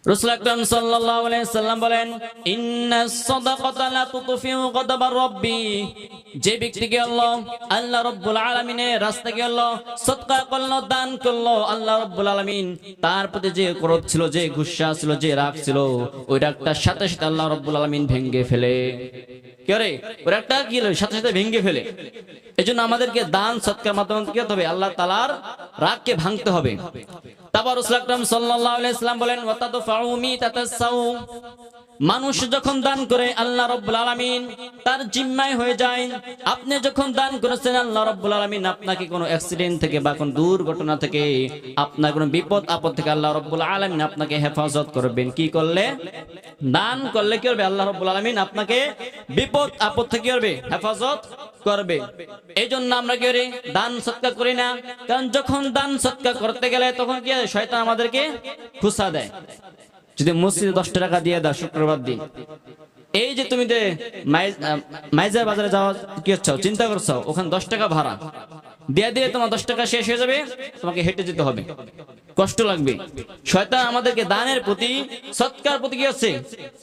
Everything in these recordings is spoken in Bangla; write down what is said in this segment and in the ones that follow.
রাসূল আকরাম সাল্লাল্লাহু আলাইহি সাল্লাম বলেন, ইন্নাস সাদাকাতা লা তুতফিউ গাদাবার রাব্বি। যে ব্যক্তিকে আল্লাহ রাব্বুল আলামিনের রাস্তায় গেল, সদকা করলো, দান করলো, আল্লাহ রাব্বুল আলামিন তার প্রতি যে ক্রোধ ছিল, যে গুসা ছিল, যে রাগ ছিল, ওই রাগটার সাথে সাথে আল্লাহ রাব্বুল আলামিন ভেঙে ফেলে। কি করে ওই রাগটা কি হলো, সাথে সাথে ভেঙে ফেলে। এজন্য আমাদেরকে দান সদকার মাধ্যমে কি হতে হবে, আল্লাহ তাআলার রাগকে ভাঙতে হবে। তারপর রাসূল আকরাম সাল্লাল্লাহু আলাইহি সাল্লাম বলেন, ওয়াতাদফাউ মিতাতাসাউ। মানুষ যখন দান করে আল্লাহ রাব্বুল আলামিন তার জিম্মায় হয়ে যায়। আপনি যখন দান করেছেন, আল্লাহ রাব্বুল আলামিন আপনাকে কোনো অ্যাক্সিডেন্ট থেকে বা কোনো দুর্ঘটনা থেকে, আপনার কোনো বিপদ আপদ থেকে আল্লাহ রাব্বুল আলামিন আপনাকে হেফাজত করবেন। কি করলে? দান করলে কি হবে, আল্লাহ রাব্বুল আলামিন আপনাকে বিপদ আপদ থেকে কি করবে, হেফাজত করবে। এই জন্য আমরা কি করি, দান সদকা করি না। কারণ যখন দান সদকা করতে গেলে তখন কি হয়, শয়তান আমাদেরকে খুসা দেয়। যদি মসজিদে 10 টাকা দিয়ে দাও শুক্রবার দিন, এই যে তুমি মাইজা বাজারে যাওয়া কি হচ্ছে চিন্তা করছো, ওখানে 10 টাকা ভাড়া দিয়ে দিয়ে তোমার 10 টাকা শেষ হয়ে যাবে, তোমাকে হেঁটে যেতে হবে, কষ্ট লাগবে। শয়তান আমাদেরকে দানের প্রতি, সৎকার প্রতি কি হচ্ছে,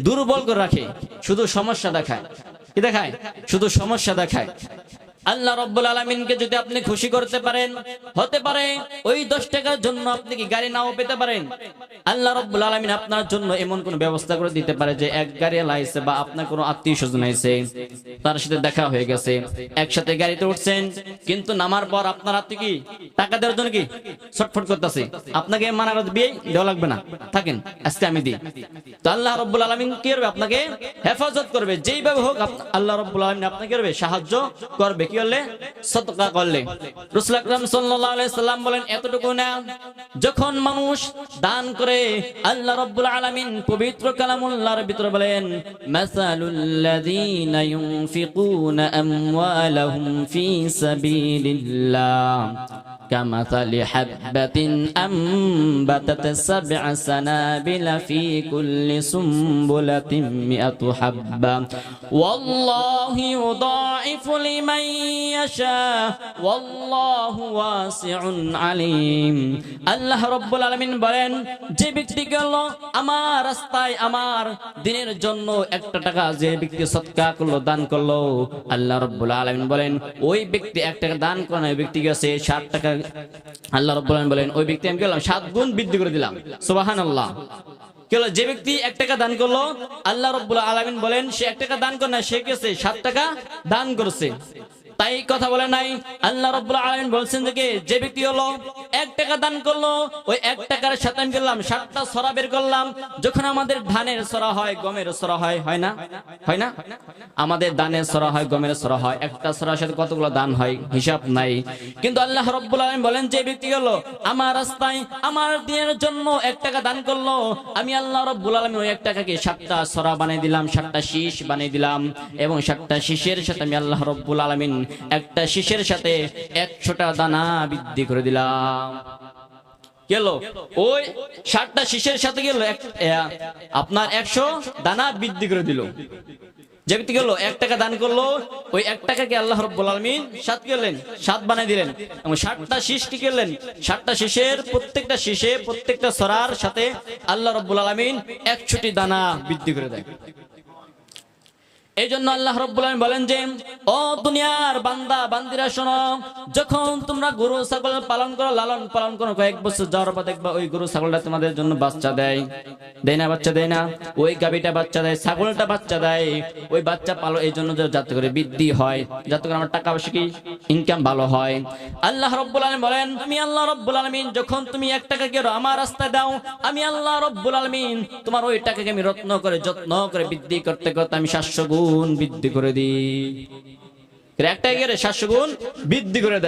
দুর্বল করে রাখে, শুধু সমস্যা দেখায়। কি দেখায়? শুধু সমস্যা দেখায়। আল্লাহ রাব্বুল আলামিনকে যদি আপনি খুশি করতে পারেন, হতে পারে ওই 10 টাকার জন্য আপনি কি গাড়ি নাও পেতে পারেন। আল্লাহ রাব্বুল আলামিন আপনার জন্য এমন কোন ব্যবস্থা করে দিতে পারে যে এক গাড়ি লাইছে বা আপনার কোনো আত্মীয়-স্বজন আইছে, তার সাথে দেখা হয়ে গেছে, একসাথে গাড়িতে উঠছেন, কিন্তু নামার পর আপনার হাতে কি টাকা দেওয়ার জন্য কি ছটফট করতেছে, আপনাকে মানা করে বিয়ে দেওয়া লাগবে না, থাকেন আজকে আমি দিই। তো আল্লাহ রাব্বুল আলামিন কি করবে, আপনাকে হেফাজত করবে, যেইভাবে হোক আল্লাহ রাব্বুল আলামিন আপনাকে করবে, সাহায্য করবে। কি করলে? সদকা করলে। রাসূল আকরাম সাল্লাল্লাহু আলাইহি সাল্লাম বলেন, এতটুকু না, যখন মানুষ দান করে আল্লাহ রাব্বুল আলামিন পবিত্র কালামুল্লাহর ভিতরে বলেন, মাসালুল লাযীনা ইউনফিকুনা আমওয়ালাহুম ফি সাবিলিল্লাহ কামাসালি হাববাতিন আম্বাতাত সাব'a সানাবিলা ফি কুল্লি সুম্বুলাতিন মিআতু হাব্বা ওয়াল্লাহু ইউদাঈফু লিমান ইয়াশা ওয়াল্লাহু ওয়াসিউন আলীম। আল্লাহ রাব্বুল আলামিন বলেন, যে ব্যক্তি গেল আমার রাস্তায়, আমার দ্বীনের জন্য 1 টাকা যে ব্যক্তি সদকা করলো, দান করলো, আল্লাহ রাব্বুল আলামিন বলেন ওই ব্যক্তি 1 টাকা দান করে না, ওই ব্যক্তি গেছে 60 টাকা, আল্লাহ রাব্বুল আলামিন বলেন ওই ব্যক্তি আমি গেলাম 7 গুণ বৃদ্ধি করে দিলাম। সুবহানাল্লাহ। কেবল যে ব্যক্তি 1 টাকা দান করলো, আল্লাহ রাব্বুল আলামিন বলেন সে 1 টাকা দান করে না, সে গেছে 7 টাকা দান করছে। তাই কথা বলে নাই, আল্লাহ রাব্বুল আলামিন বলছেন যে ব্যক্তি 1 টাকা দান করলো, ওই 1 টাকার সাথে আমি করলাম 7টা সরা বের করলাম। যখন আমাদের ধানের সরা হয়, গমের সরা হয়, হয় না? হয় না? আমাদের দানের সরা হয়, গমের সরা হয়, একটা সরার সাথে কতগুলো দান হয় হিসাব নাই। কিন্তু আল্লাহ রাব্বুল আলামিন বলেন যে ব্যক্তি আমার রাস্তায়, আমার দ্বীনের জন্য 1 টাকা দান করলো, আমি আল্লাহ রাব্বুল আলামিন ওই 1 টাকাকে 7টা সরা বানিয়ে দিলাম, 7টা শীষ বানিয়ে দিলাম, এবং 7টা শীষের সাথে আমি আল্লাহ রাব্বুল আলামিন একটা শীষের সাথে 100টা দানা বৃদ্ধি করে দিলাম। গেল ওই 7টা শীষের সাথে গেল আপনার 100 দানা বৃদ্ধি করে দিল। যে ব্যক্তি গেল 1 টাকা দান করলো, ওই 1 টাকাকে আল্লাহ রাব্বুল আলামিন 7 করলেন, 7 বানিয়ে দিলেন, এবং 7টা শীষ কি করলেন, 7টা শীষের প্রত্যেকটা শীষে, প্রত্যেকটা সরার সাথে আল্লাহ রাব্বুল আলামিন 100টি দানা বৃদ্ধি করে দেয়। এই জন্য আল্লাহ রাব্বুল আলামিন বলেন যে, ও দুনিয়ার বান্দা বান্দিরা শোনো, যখন তোমরা গরু ছাগল পালন করো, লালন পালন করো, কয়েক বছর যাওয়ার পর দেখবা ওই গরু ছাগলটা তোমাদের জন্য বাচ্চা দেয়, দেয় না? বাচ্চা দেয় না? ওই গাভীটা বাচ্চা দেয়, ছাগলটা বাচ্চা দেয়। ওই বাচ্চা পালো এই জন্য যাতে করে বৃদ্ধি হয়, যাতে করে আমার টাকা পয়সা কি ইনকাম ভালো হয়। আল্লাহ রাব্বুল আলামিন বলেন, আমি আল্লাহ রাব্বুল আলামিন যখন তুমি 1 টাকা কেউ আমার রাস্তায় দাও, আমি আল্লাহ রাব্বুল আলামিন তোমার ওই টাকাকে আমি যত্ন করে বৃদ্ধি করতে করতে আমি 700 গুণ বৃদ্ধি করে দিই। 1 টাকা 700 গুণ বৃদ্ধি করে দেয়।